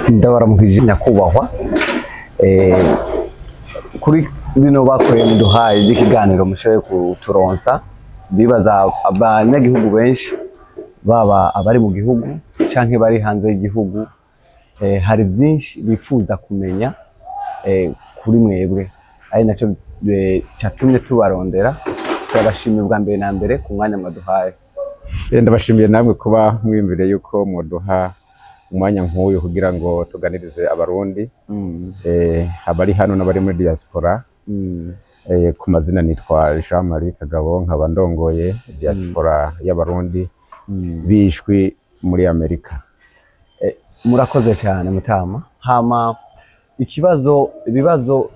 ndabaramukije nyakubahwa kuri bino bakoreye muduhaye ikiganiro mushoye kuturonsa bibaza abanyagihugu benshi baba abari mu gihugu canke bari hanze y'igihugu hari byinshi bifuza kumenya kuri mwebwe ari naco cyatumye tubarondera turabashimiye bwa mbere na mbere ku mwanya mwaduhaye. Ndabashimiye namwe kuba mwiyumvire yuko mwoduha umwanya nk'uyu kugira ngo tuganirize abarundi abari hano n'abari muri diaspora. Ku mazina nitwa Jean Marie Kagabo, nkaba ndongoye diaspora y'abarundi bishwi muri Amerika. Murakoze cyane Mutama. Hama ibibazo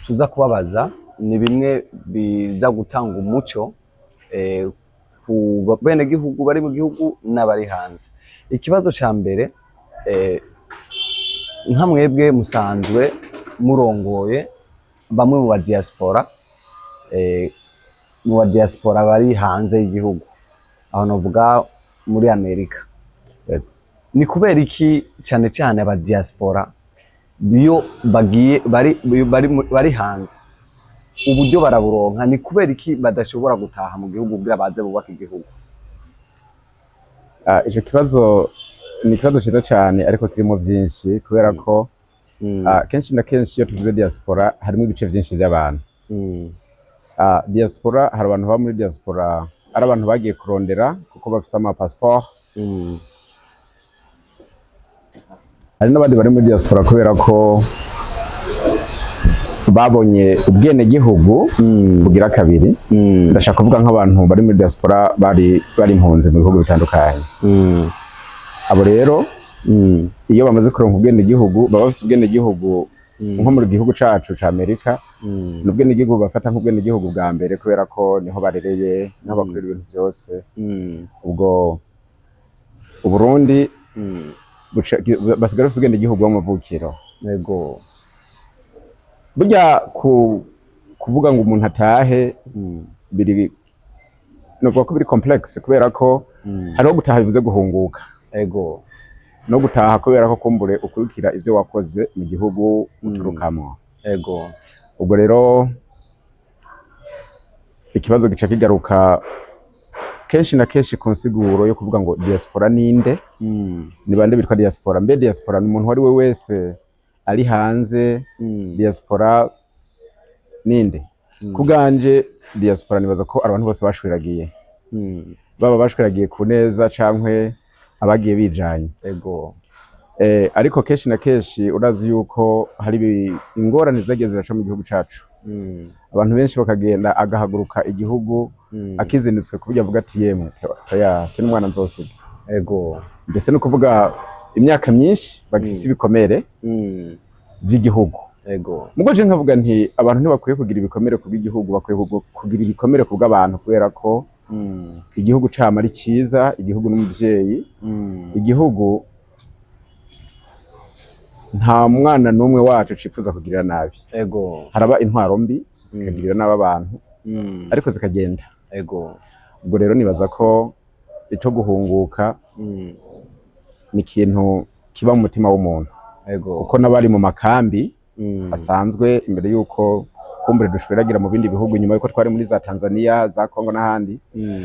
tuza kubabaza ni bimwe biza gutanga umuco ku bene gihugu bari mu gihugu n'abari hanze. Ikibazo ca mbere nka mwebwe musanzwe murongoye bamwe mu diaspora bari hanze y'igihugu, aho novuga muri Amerika. Ni kubera iki cyane cyane aba diaspora biyo bagiye bari hanze uburyo baraburonka? Ni kubera iki badashobora gutaha mu gihugu kugira baze bubaka igihugu? Ico kibazo ni ikibazo ciza cyane ariko kirimo byinshi, kubera ko kenshi na kenshi iyo tuvuze diaspora harimo ibice byinshi by'abantu. Diaspora, hari abantu baba muri diaspora ari abantu bagiye kurondera kuko bafise ama passport. Hari n'abandi bari muri diaspora kubera ko babonye ubwene gihugu bugira kabiri. Ndashaka kuvuga nk'abantu bari muri diaspora bari impunzi mu bihugu bitandukanye. Abo rero iyo bamaze kuronka ubwene gihugu baba bafise ubwene gihugu nko mu gihugu cacu ca Amerika. N'ubwene gihugu bafata nk'ubwene gihugu bwa mbere kubera ko niho barereye, niho bakorera ibintu byose. Ubwo Uburundi basigara bafise ubwene gihugu bw'amavukiro. Yego. Burya kuvuga ngo umuntu atahe biri novuga ko biri complex, kubera ko hariho gutaha bivuze guhunguka. Ego. No gutaha kubera ko kumbure ukurikira ivyo wakoze mu gihugu uturukamo. Ego. Ubwo rero ikibazo gica kigaruka kenshi na kenshi ku nsiguro yo kuvuga ngo diaspora ninde, ni bande bitwa diaspora. Mbe diaspora ni umuntu wari we wese ari hanze. Diaspora ninde? Kuganje diaspora nibaza ko abantu bose bashwiragiye, baba bashwiragiye ku neza cankwe abagiye bijanye. Ego. Ariko kenshi na kenshi urazi yuko hari ingorane zagiye ziraca mu gihugu cacu. Abantu benshi bakagenda agahaguruka igihugu akizinitswe kuburyo avuga ati yemwe n'umwana nzosiga. Ego. Mbese no kuvuga imyaka myinshi bagifise ibikomere by'igihugu. Ego. Mugo je nkavuga nti abantu ntibakwiye kugira ibikomere ku bw'igihugu, bakwiye kugira ibikomere ku bw'abantu, kubera ko igihugu cama ari cyiza, igihugu n'umuvyeyi. Igihugu nta mwana n'umwe wacu cifuza kugirira nabi. Ego. Haraba intwaro mbi zikagirira nabi abantu, ariko zikagenda. Ego. Ubwo rero nibaza ko ico guhunguka ni ikintu kiba mu mutima w'umuntu. Ego. Uko n'abari mu makambi asanzwe imbere yuko kumbure dushwiragira mu bindi bihugu, nyuma yuko twari muri za Tanzania, za Kongo n'ahandi.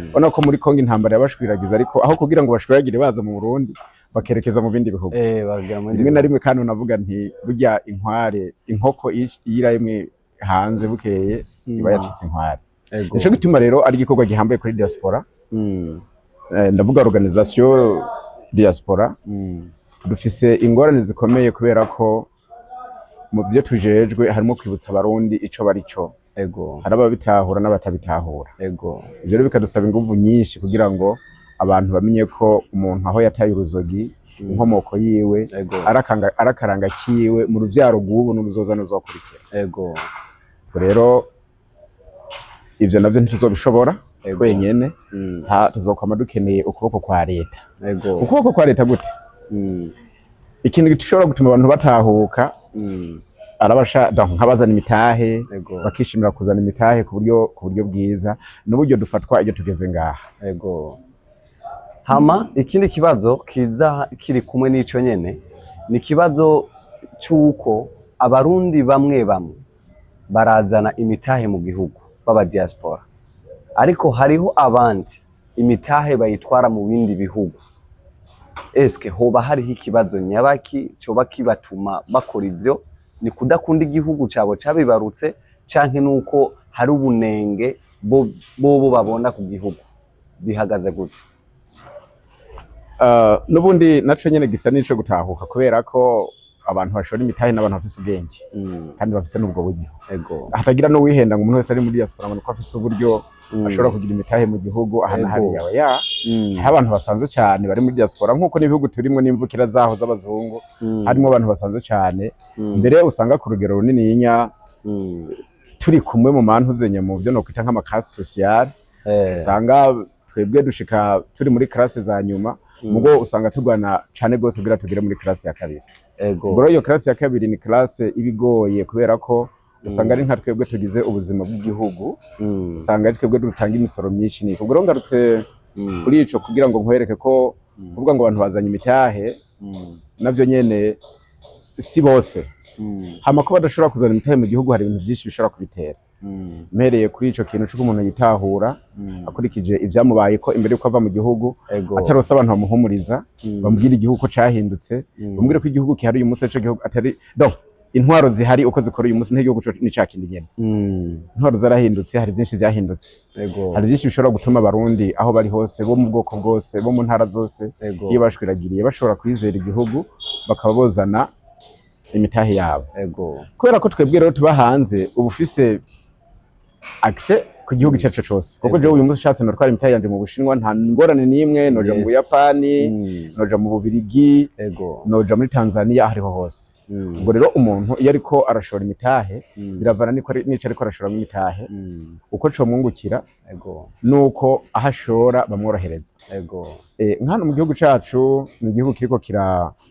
Ubona ko muri Kongo intambara yabashwiragiza, ariko aho kugira ngo bashwiragire baza mu Burundi bakerekeza mu bindi bihugu. Rimwe na rimwe kandi unavuga nti burya inkoko iyira imwe hanze bukeye iba yacitse inkware. Nico gituma rero ari igikorwa gihambaye kuri diaspora. Ndavuga organisation diaspora. Dufise ingorane zikomeye kubera ko mu byo tujejwe harimo kwibutsa abarundi ico bari cyo. Ego. Haraba bitahura n'abatabitahura. Ego. Ivyo rero bikadusaba inguvu nyinshi kugira ngo abantu bamenye ko umuntu aho yataye uruzogi, inkomoko yiwe, arakaranga kiwe mu ruvyaro rw'ubu n'uruzoza n'uzokurikira. Ego. Rero ivyo navyo ntituzobishobora twenyene. Tuzokwama dukeneye ukuboko kwa leta. Ego. Ukuboko kwa leta gute? Ikintu gishobora gutuma abantu batahuka arabasha nk'abazana imitahe, bakishimira kuzana imitahe ku buryo bwiza n'uburyo dufatwa iyo tugeze ngaha. Ego. Hama ikindi kibazo kiza kiri kumwe n'ico nyene ni ikibazo cy'uko abarundi bamwe bamwe barazana imitahe mu gihugu baba diaspora, ariko hariho abandi imitahe bayitwara mu bindi bihugu. Eske hoba hariho ikibazo nyabaki coba kibatuma bakora ivyo? Ni kudakunda igihugu cabo cabibarutse, canke nuko hari ubunenge bobo babona ku gihugu? Bihagaze gute? Nubundi naco nyene gisa nico gutahuka, kubera ko abantu bashora imitahe n'abantu bafise ubwenge kandi bafise n'ubwo buryo. Ego. Hatagira no wihenda ngo umuntu wese ari muri diaspora ngo ko afise uburyo ashobora kugira imitahe mu gihugu ahana hari yawe ya abantu basanzwe cyane bari muri diaspora, nkuko n'ibihugu turimo n'imvukira zaho z'abazungu harimo abantu basanzwe cyane. Mbere usanga ku rugero runini yinya turi kumwe mu mantu zenye mu byo no kwita nk'ama classe sociale, usanga twebwe dushika turi muri classe za nyuma, mugo usanga tugwana cyane gose kugira tugire muri classe ya kabiri. Ego. Ubwo iyo classe ya kabiri ni classe ibigoye, kubera ko usanga ari nka twebwe tugize ubuzima bw'igihugu, usanga ari twebwe dutanga imisoro myinshi. Ni ubwo ngarutse kuri ico kugira ngo nkwereke ko kuvuga ngo abantu bazanye imitahe navyo nyene si bose. Hama ko badashobora kuzana imitahe mu gihugu, hari ibintu byinshi bishobora kubitera. Mpereye kuri ico kintu cyo umuntu yitahura akurikije ivyamubaye ko imbere yuko ava mu gihugu, atarose abantu bamuhumuriza bambwira igihugu ko cahindutse, bambwira ko igihugu kihari uyu munsi, ico gihugu atari donc intwaro zihari uko zikora uyu munsi n'igihugu ni cakindi nyene. Intwaro zarahindutse, hari byinshi byahindutse. Hari byinshi bishobora gutuma abarundi aho bari hose bo mu bwoko bwose bo mu ntara zose iyo bashwiragiriye bashobora kwizera igihugu bakaba bozana imitahe yabo. Kubera ko twebwe rero tuba hanze ubufise accès ku gihugu cyacu cyose, kuko je uyu munsi ushatse no twara imitahe yanje mu Bushinwa nta ngorane nimwe, noja mu Buyapani, noja mu Bubirigi, noja muri Tanzania, hariho hose. Ubwo rero umuntu iyo ariko arashora imitahe biravana nico ariko arashora imitahe uko cyo mwungukira nuko ahashora bamworohereza. Nkano mu gihugu cyacu ni igihugu kiriko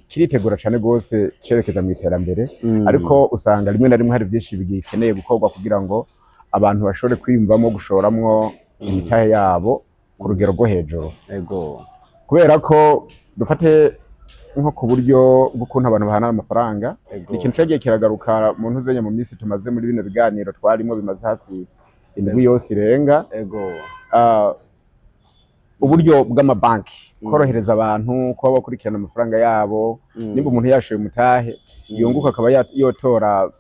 kiritegura cyane gose cerekeza mu iterambere, ariko usanga rimwe na rimwe hari byinshi bigikeneye gukorwa kugira ngo abantu bashobore kwiyumvamo gushoramwo imitahe yabo ku rugero rwo hejuru. Kubera ko dufate nko ku buryo bw'ukuntu abantu bahana amafaranga, ikintu cyagiye kiragaruka mu ntuzenye mu minsi tumaze muri bino biganiro twarimo bimaze hafi indwi yose irenga. Uburyo bw'amabanki korohereza abantu kuba bakurikirana amafaranga yabo, nimba umuntu yashoye umutahe yunguka akaba yotora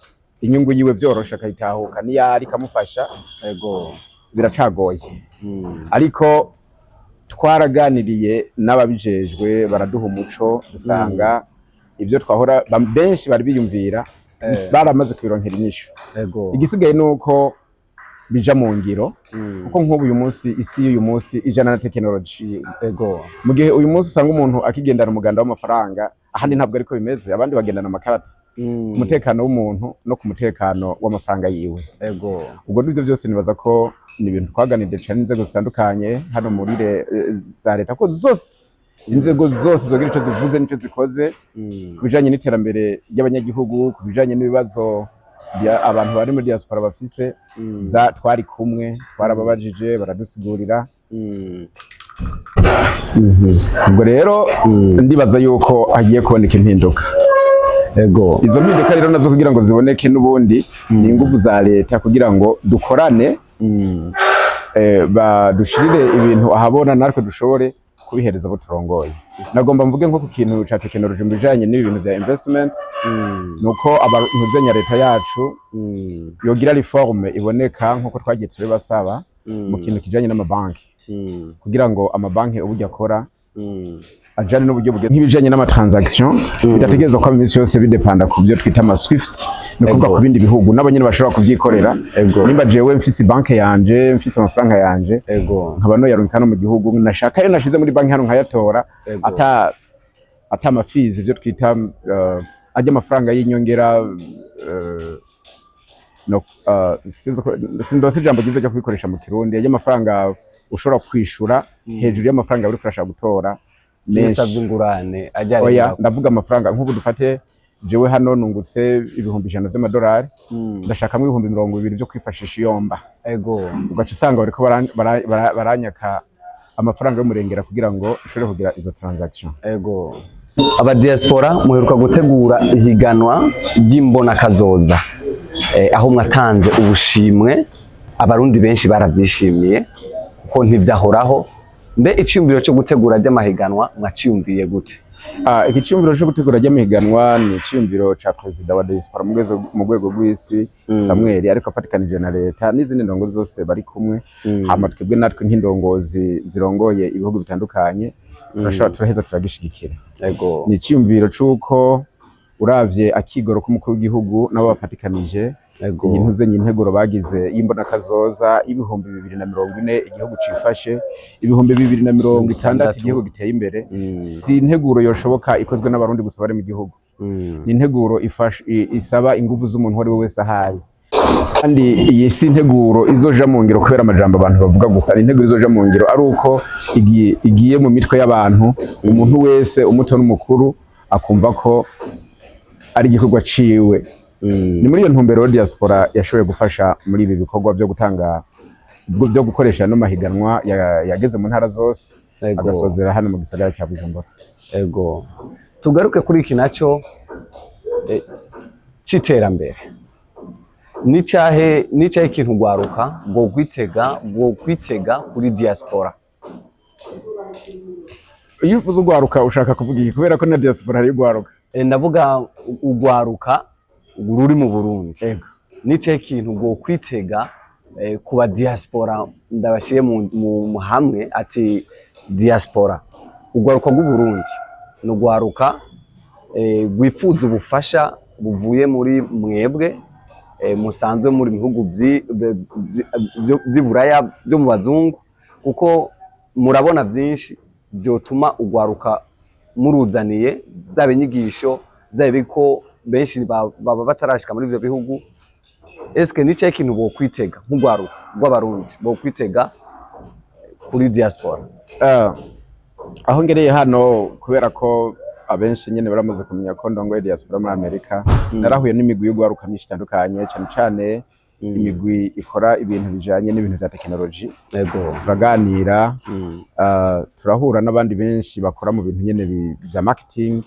inyungu yiwe vyorosha akayitahuka niyari kamufasha. Biracagoye, ariko twaraganiriye n'ababijejwe baraduha umuco, dusanga ivyo twahora benshi bari biyumvira baramaze kwironkera inyishu. Igisigaye nuko bija mu ngiro, kuko nk'ubu uyu munsi isi y'uyu munsi ijana na technology. Mu gihe uyu munsi usanga umuntu akigendana umuganda w'amafaranga, ahandi ntabwo ariko bimeze, abandi bagendana amakarata. Umutekano w'umuntu no ku mutekano w'amafaranga yiwe. Ubwo n'ivyo byose nibaza ko ni ibintu twaganiriye cyane inzego zitandukanye hano muri za leta, ko zose inzego zose zogira ico zivuze nico zikoze kubijanye n'iterambere ry'abanyagihugu, kubijanye n'ibibazo abantu bari muri diaspora bafise, twari kumwe, twarababajije baradusigurira. Ubwo rero ndibaza yuko hagiye kuboneka impinduka. Izo mpinduka rero nazo kugira ngo ziboneke n'ubundi ni ingufu za leta kugira ngo dukorane, badushirire ibintu ahabona natwe dushobore kubihereza abo turongoye. Nagomba mvuge nko ku kintu ca technology mu bijanye n'ibintu vya investment, nuko abantuzenya leta yacu yogira reforme iboneka nkuko twagiye turibasaba mu kintu kijanye n'amabanki, kugira ngo amabanki uburyo akora ajane n'uburyo bwe nk'ibijanye n'amatransaction bidategereza ko imisi yose bidepanda ku byo twita ama Swift, no kuvuga ku bindi bihugu n'abanyene bashobora kuvyikorera. Nimba jewe mfise banke yanje, mfise amafaranga yanje, nkaba no yarunkana mu gihugu, nashaka yo nashize muri banki hano nkayatora ata amafizi, byo twita ajya amafaranga y'inyongera, no sinzi jambo gize cyo kubikoresha mu Kirundi, ajya amafaranga ushobora kwishura hejuru y'amafaranga uri kurashaka gutora nesa by'ingurane ajyanye. Oya, ndavuga amafaranga nk'ubu dufate jewe hano nungutse ibihumbi 100 by'amadolari, ndashaka mu 220 byo kwifashisha iyomba. Ugaca usanga bariko baranyaka amafaranga y'umurengera kugira ngo ushobore kugira izo transaction. aba diaspora muheruka gutegura ihiganwa ry'imbona kazoza aho mwatanze ubushimwe abarundi benshi barabyishimiye kuko ntivyahoraho. Mbe iciyumviro cyo gutegura ry'amahiganwa mwaciyumviye gute? Iki ciyumviro cyo gutegura ry'amahiganwa ni iciyumviro ca president wa diaspora mu rwego rw'isi Samuel, ariko afatikanije na leta n'izindi ndongozi zose bari kumwe. Hama twebwe natwe nk'indongozi zirongoye ibihugu bitandukanye turaheza turagishigikira. Ni iciyumviro c'uko uravye akigoro k'umukuru w'igihugu nabo bafatikanije intuze integuro bagize y'imbona kazoza y'ibihumbi 2040 igihugu cifashe, ibihumbi 2060 igihugu giteye imbere. Si integuro yoshoboka ikozwe n'abarundi gusa bari mu gihugu, ni integuro isaba ingufu z'umuntu wari wese ahari, kandi iyi si integuro izoja mu ngiro kubera amajambo abantu bavuga gusa. Ni integuro izoja mu ngiro ari uko igiye mu mitwe y'abantu, umuntu wese umuto n'umukuru akumva ko ari igikorwa ciwe. Ni muri iyo ntumbero diaspora yashoboye gufasha muri ibi bikorwa byo gutanga byo gukoresha no mahiganwa yageze mu ntara zose agasozera hano mu gisagara cya Bujumbura. Tugaruke kuri iki naco citerambere. Nicahe ikintu gwaruka bwo kwitega kuri diaspora. Iyo uvuze ugwaruka ushaka kuvuga iki? Kubera ko na diaspora hari ugwaruka. Ndavuga ugwaruka ruri mu Burundi. Nicaye ikintu bwo kwitega kuba diaspora, ndabashiye mu hamwe ati diaspora ugwaruka rw'u Burundi no gwaruka gwifuza ubufasha buvuye muri mwebwe musanzwe muri bihugu by'Iburaya byo mu bazungu, kuko murabona byinshi byotuma ugwaruka muruzaniye zabe inyigisho zabe ko benshi baba batarashika muri ivyo bihugu. Eske nicaye ikintu bwo kwitega nk'ugwaruka rw'abarundi bwo kwitega kuri diaspora? Aho ngereye hano kubera ko abenshi nyene baramaze kumenya ko ndongoye diaspora muri Amerika, narahuye n'imigwi y'ugwaruka myinshi itandukanye, cyane imigwi ikora ibintu bijanye n'ibintu vya technology. Turaganira, turahura n'abandi benshi bakora mu bintu nyene vya marketing.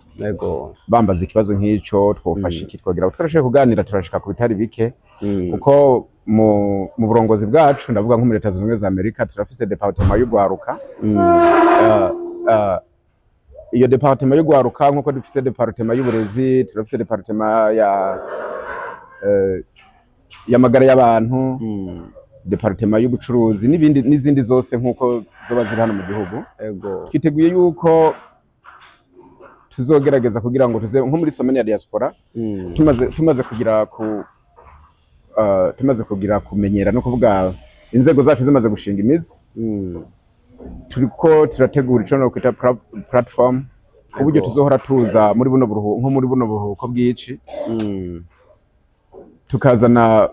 Bambaza ikibazo nk'ico twofasha iki twagira twarashoboye kuganira, turashika ku bitari bike kuko mu burongozi bwacu, ndavuga nko muri Leta Zunze Ubumwe za Amerika, turafise departement y'ugwaruka. Iyo departement y'ugwaruka nkuko dufise departement y'uburezi, turafise departement y'amagara y'abantu, departement y'ubucuruzi n'izindi zose nkuko zoba ziri hano mu gihugu. Twiteguye yuko tuzogerageza kugira ngo tuze nko muri somene ya diaspora tumaze kugira kumenyera no kuvuga inzego zacu zimaze gushinga imizi. Turiko turategura ico no kwita platform ku buryo tuzohora tuza muri buno buruhuko bw'ici, tukazana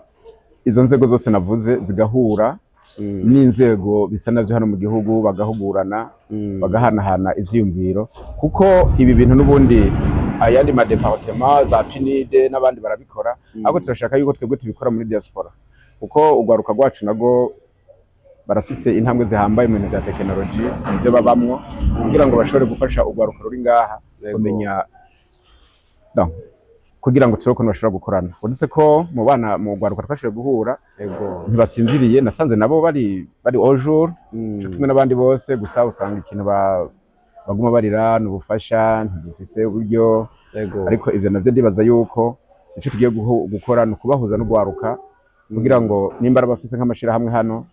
izo nzego zose navuze zigahura n'inzego bisa navyo hano mu gihugu, bagahugurana bagahanahana ivyiyumviro, kuko ibi bintu n'ubundi ayandi ma departement za PNID n'abandi barabikora, ahubwo turashaka yuko twebwe tubikora muri diaspora, kuko ugwaruka rwacu nago barafise intambwe zihambaye mu bintu bya technology nivyo babamwo, kugira ngo bashobore gufasha ugwaruka ruri ngaha kumenya kugira ngo tureko bashobora gukorana. Uretse ko mu bana mu ugwaruka twashoboye guhura ntibasinziriye, nasanze nabo bari au jour cyo kimwe n'abandi bose, gusa usanga ikintu baguma barira n'ubufasha ntibifise uburyo. Ariko ivyo navyo ndibaza yuko ico tugiye gukora no kubahuza n'ugwaruka, kugira ngo nimba bafise nk'amashira hamwe hano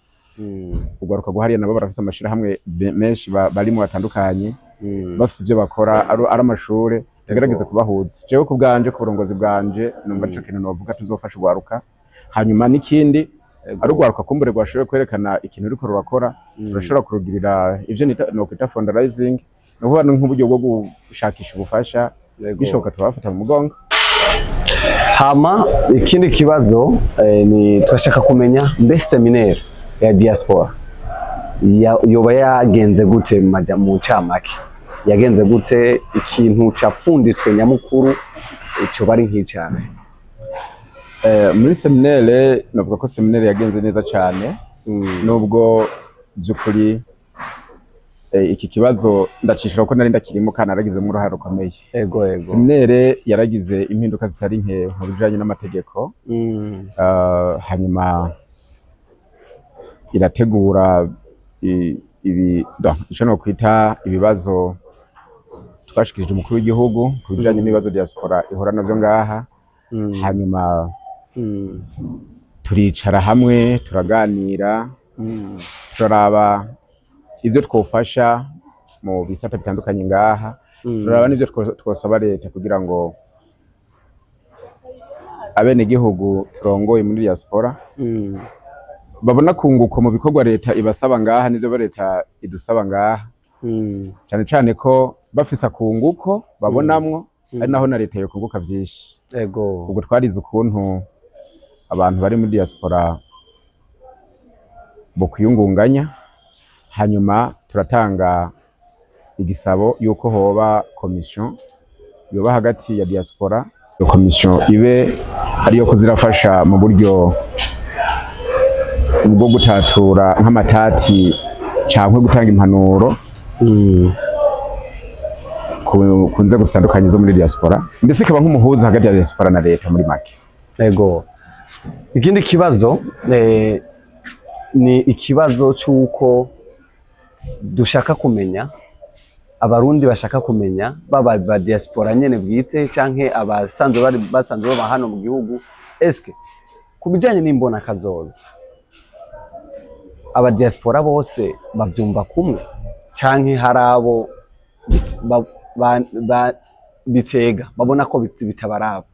ugwaruka guhariya nabo barafise amashira hamwe menshi barimo batandukanye, bafise ivyo bakora ari amashure, ndagerageza kubahuza. Jewe ku bwanje, ku burongozi bwanje, numva ico kintu novuga tuzofasha ugwaruka. Hanyuma n'ikindi ari ugwaruka kumbure gwashoboye kwerekana ikintu uriko rurakora, turashobora kurugirira ivyo no kwita fundraising, no kuba nk'uburyo bwo gushakisha ubufasha, bishoboka tubafata mu mugongo. Hama ikindi kibazo ni turashaka kumenya mbe seminaire ya diaspora yoba yagenze gute mu ncamake, yagenze gute, ikintu cafunditswe nyamukuru ico bari nk'icane? Muri seminaire navuga ko seminaire yagenze neza cyane, nubwo by'ukuri iki kibazo ndacishira ko nari ndakirimo kana naragizemo uruhare rukomeye. Ego. Seminere yaragize impinduka zitari nke mu bijanye n'amategeko. Hanyuma irategura ico no kwita ibibazo twashikirije umukuru w'igihugu ku bijanye n'ibibazo diaspora ihora navyo ngaha. Hanyuma turicara hamwe turaganira, turaraba ivyo twofasha mu bisata bitandukanye ngaha, turaraba n'ivyo twosaba leta kugira ngo abene gihugu turongoye muri diaspora babona kunguko mu bikorwa leta ibasaba ngaha n'ivyo leta idusaba ngaha. Cyane cyane ko bafise akunguko babonamwo ari naho na leta yo kunguka vyinshi. Ego. Ubwo twarize ukuntu abantu bari muri diaspora bo kwiyungunganya, hanyuma turatanga igisabo yuko hoba commission yoba hagati ya diaspora. Iyo commission ibe ariyo kuzirafasha mu buryo bwo gutatura nk'amatati canke gutanga impanuro ku nzego zitandukanye zo muri diaspora, mbese ikaba nk'umuhuza hagati ya diaspora na leta muri make. Ego. Ikindi kibazo ni ikibazo cy'uko dushaka kumenya, abarundi bashaka kumenya baba ba diaspora nyene bwite canke abasanzwe basanzwe baba hano mu gihugu, eske kubijanye n'imbona kazoza aba diaspora bose bavyumva kumwe canke harabo bitega babona ko bitabaraba?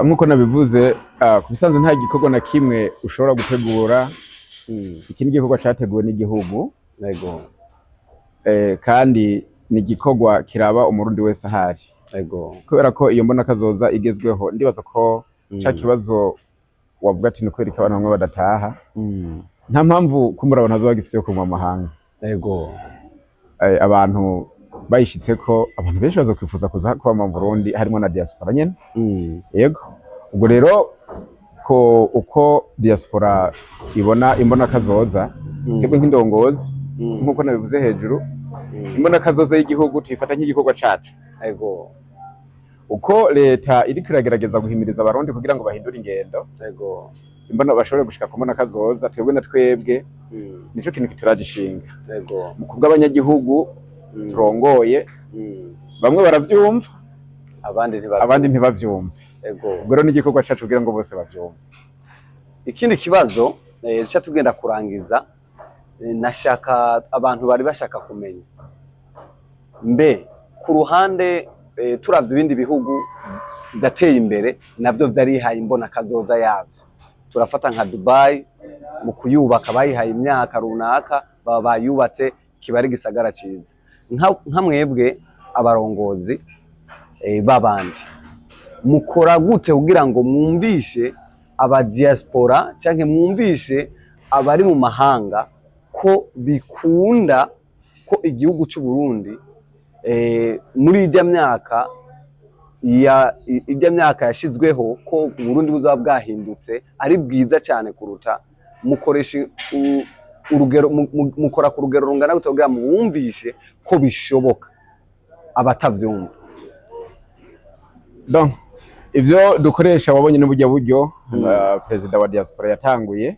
Nkuko nabivuze, kubisanzwe nta gikorwa na kimwe ushobora gutegura. Iki ni gikorwa cyateguwe n'igihugu. Yego. Kandi ni gikorwa kiraba umurundi wese ahari. Yego. Kubera ko iyo mbona kazoza igezweho, ndibaza ko ca kibazo wavuga ati ni kwereka abantu bamwe badataha. Nta mpamvu kumura abantu bazogifise yo kumva amahanga. Yego. Abantu bayishitse ko abantu benshi bazokwifuza kuza kuba mu Burundi harimo na diaspora nyene. Yego. Ubwo rero ko uko diaspora ibona imbona kazoza, twebwe nk'indongozi nkuko nabivuze hejuru, imbona kazoza y'igihugu tuyifata nk'igikorwa cacu. Yego. Uko leta iri kwiragerageza guhimiriza abarundi kugira ngo bahindure ingendo, yego, imbona bashobore gushika kubona kazoza, twebwe na twebwe nico kintu kituragishinga. Yego. Mu kubw'abanyagihugu turongoye, bamwe baravyumva, abandi ntibavyumva. Yego. Ubwo rero n'igikorwa cacu kugira ngo bose bavyumve. Ikindi kibazo cyo tugenda kurangiza, nashaka abantu bari bashaka kumenya mbe ku ruhande turavye ibindi bihugu bidateye imbere navyo vyarihaye imbona kazoza yavyo. Turafata nka Dubai mu kuyubaka bayihaye imyaka runaka, baba bayubatse kibari gisagara ciza. Nka mwebwe abarongozi babandi mukora gute kugira ngo mwumvishe aba diaspora canke mwumvishe abari mu mahanga ko bikunda ko igihugu cy'u Burundi muri ijya myaka yashizweho ko Burundi buzaba bwahindutse ari bwiza cyane kuruta mukoresha urugero, mukora ku rugero rungana gute kugira mwumvishe ko bishoboka abatavyumva? Donc ivyo dukoresha wabonye n'uburyo buryo president wa diaspora yatanguye,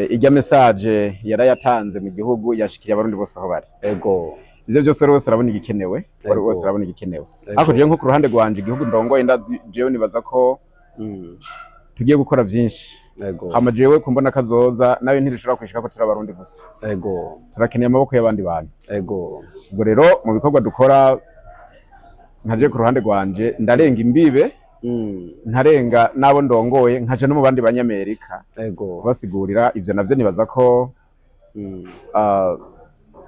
ijya message yarayatanze mu gihugu yashikiriye abarundi bose aho bari. Ego. Ivyo byose rero bose arabona igikenewe, bose arabona igikenewe. Ariko je nko ku ruhande rwanje igihugu ndongoye ndazi jewe nibaza ko tugiye gukora vyinshi. Ego. Hama jewe kumbona kazoza nayo ntirishobora kwishika ko turi abarundi gusa. Ego. Turakeneye amaboko y'abandi bantu. Ego. Ubwo rero mu bikorwa dukora nkaje ku ruhande rwanje ndarenga imbibe, ntarenga nabo ndongoye nkaje no mu bandi banyamerika. Ego. Basigurira ivyo navyo nibaza ko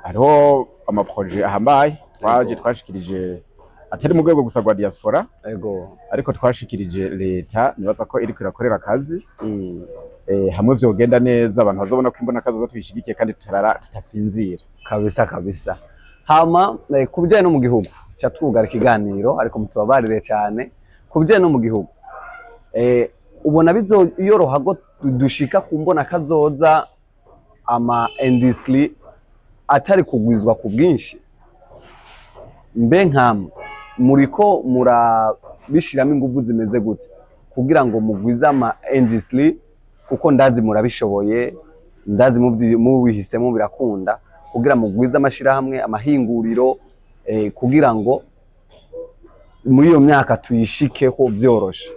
hariho amaproje ahambaye twaje twashikirije atari mu rwego gusa rwa diaspora. Ego. Ariko twashikirije leta nibaza ko iri kwirakorera akazi. Hamwe vyogenda neza abantu bazobona ko imbona kazoza tubishigikiye kandi tutasinzira. Kabisa kabisa. Hama kubijyanye no mu gihugu cyatugara ikiganiro ariko mutubabarire cyane kubijyanye no mu gihugu, ubona biziyoroha go dushika kumbona kazoza ama industry atari kugwizwa ku bwinshi, mbe nkam muriko murabishiramo ingufu zimeze gute kugira ngo mugwize ama industry, kuko ndazi murabishoboye, ndazi mubihisemo birakunda, kugira mugwize amashirahamwe, amahinguriro, kugira ngo muri iyo myaka tuyishikeho vyoroshe.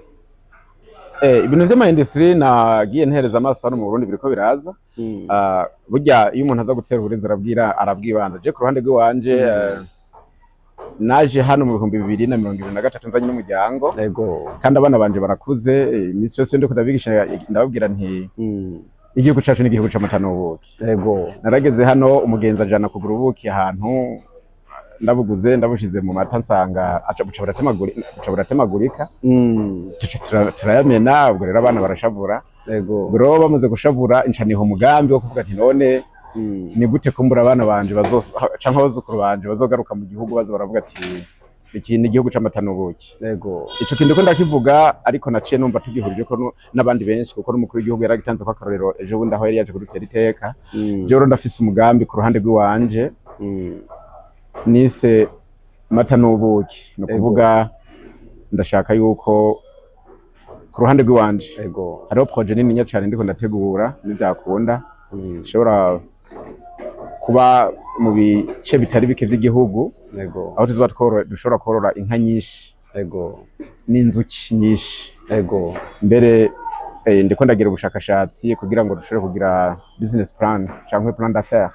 Ibintu vy'ama industry nagiye ntereza amaso hano mu Burundi biriko biraza. Burya iyo umuntu aza gutera uburezi arabwibanza. Je ku ruhande rw'iwanje naje hano mu 2023 nzanye n'umuryango. Yego. Kandi abana banje barakuze, imisi yose ndiko ndabigisha ndababwira nti igihugu cacu ni igihugu c'amata n'ubuki. Yego. Narageze hano umugenzi ajana kugura ubuki ahantu, ndabuguze ndabushize mu mata nsanga buca buratemagurika. Turayamena, ubwo rero abana barashavura. Yego. Bro bamaze gushavura incaniho umugambi wo kuvuga ati none ni gute kumbura abana banje canke abazukuru banje bazogaruka mu gihugu baza baravuga ati iki ni igihugu c'amata n'ubuki. Yego. Ico kintu ko ndakivuga, ariko naciye numva tugihurije ko n'abandi benshi, kuko n'umukuru w'igihugu yaragitanze ko akarorero ejo bundi aho yari yaje kudutera iteka. Jewe ndafise umugambi ku ruhande rw'iwanje nise mata n'ubuki, no kuvuga ndashaka yuko ku ruhande rw'iwanje hariho projet nini cyane ndiko ndategura, nivyakunda nshobora kuba mu bice bitari bike vy'igihugu, aho dushobora korora inka nyinshi n'inzuki nyinshi. Mbere ndiko ndagira ubushakashatsi kugira ngo dushobore kugira business plan cyangwa plan d'affaires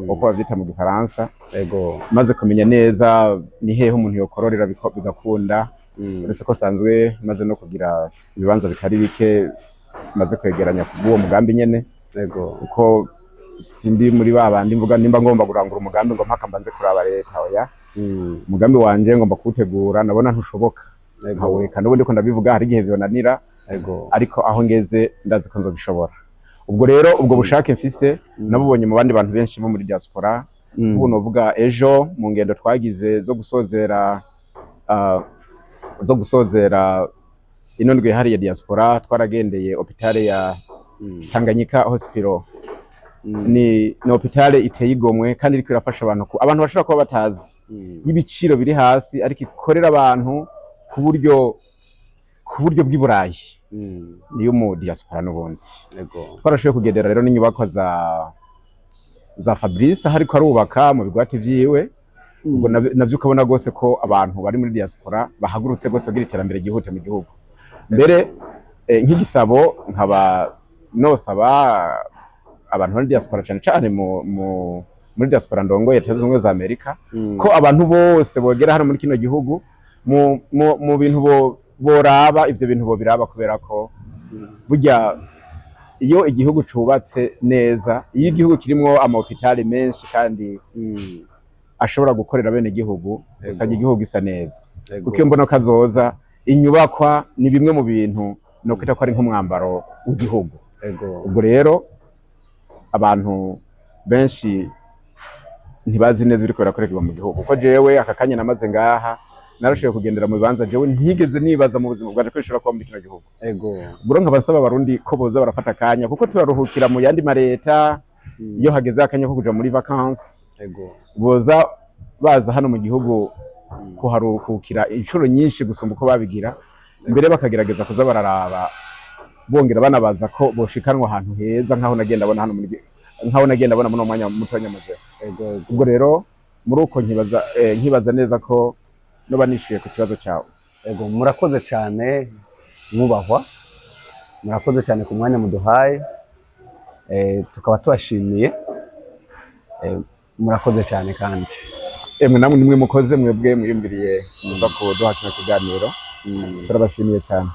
uko bavyita mu Gifaransa, maze kumenya neza ni hehe umuntu yokororera bigakunda. Uretse ko sanzwe maze no kugira ibibanza bitari bike, maze kwegeranya kubwo mugambi nyene, uko sindi muri babandi mvuga nimba ngomba kurangura umugambi ngo mpaka mbanze kuraba leta. Oya, umugambi wanje ngomba kuwutegura, nabona ntushoboka nkawureka. N'ubundi ko ndabivuga hari igihe vyonanira, ariko aho ngeze ndazi ko nzobishobora. Ubwo rero ubwo bushake mfise nabubonye mu bandi bantu benshi bo muri diaspora. Ubu novuga ejo mu ngendo twagize zo gusozera ino ndwi hariya diaspora, twaragendeye hopitale ya Tanganyika Hospital. Ni hopitale iteye igomwe kandi iriko irafasha abantu bashobora kuba batazi y'ibiciro biri hasi, ariko ikorera abantu ku buryo bw'iburayi. Niyo mu diaspora n'ubundi. Twarashoboye kugendera rero n'inyubako za Fabrice hariko arubaka mu bigwati vyiwe. Ubwo navyo ukabona gose ko abantu bari muri diaspora bahagurutse gose bagira iterambere gihute mu gihugu. Mbere nk'igisabo nkaba nosaba abantu muri diaspora cyane muri diaspora ndongo ya Leta Zunze Ubumwe za Amerika, ko abantu bose bogera hano muri kino gihugu mu bintu boraba ivyo bintu biraba, kubera ko burya iyo igihugu cubatse neza, iyo igihugu kirimo amahopitali menshi kandi ashobora gukorera bene igihugu, usanga igihugu gisa neza. Uko mbona kazoza inyubakwa ni bimwe mu bintu no kwita ko ari nk'umwambaro w'igihugu. Ubwo rero abantu benshi ntibazi neza ibiriko birakorerwa mu gihugu, kuko jewe aka kanya namaze ngaha narashoboye kugendera mu bibanza jewe ntigeze nibaza mu buzima bwanje ko bishobora kuba muri kino gihugu. Ubwo nkaba nsaba abarundi ko boza barafata akanya, kuko turaruhukira mu yandi mareta. Iyo hageze akanya ko kuja muri vacances, boza baza hano mu gihugu kuharuhukira inshuro nyinshi gusumba uko babigira mbere, bakagerageza kuza bararaba bongera banabaza ko boshikanwa ahantu heza nkaho nagenda bona hano muri mwanya muto nyamaze. Ubwo rero muri uko nkibaza neza ko noba nishiye ku kibazo cyawe. Murakoze cyane mwubahwa, murakoze cyane ku mwanya muduhaye, tukaba tubashimiye. Murakoze cyane kandi namwe nimwe mukoze, mwebwe mwiyumviriye muza kuduha kino kiganiro. Turabashimiye cyane.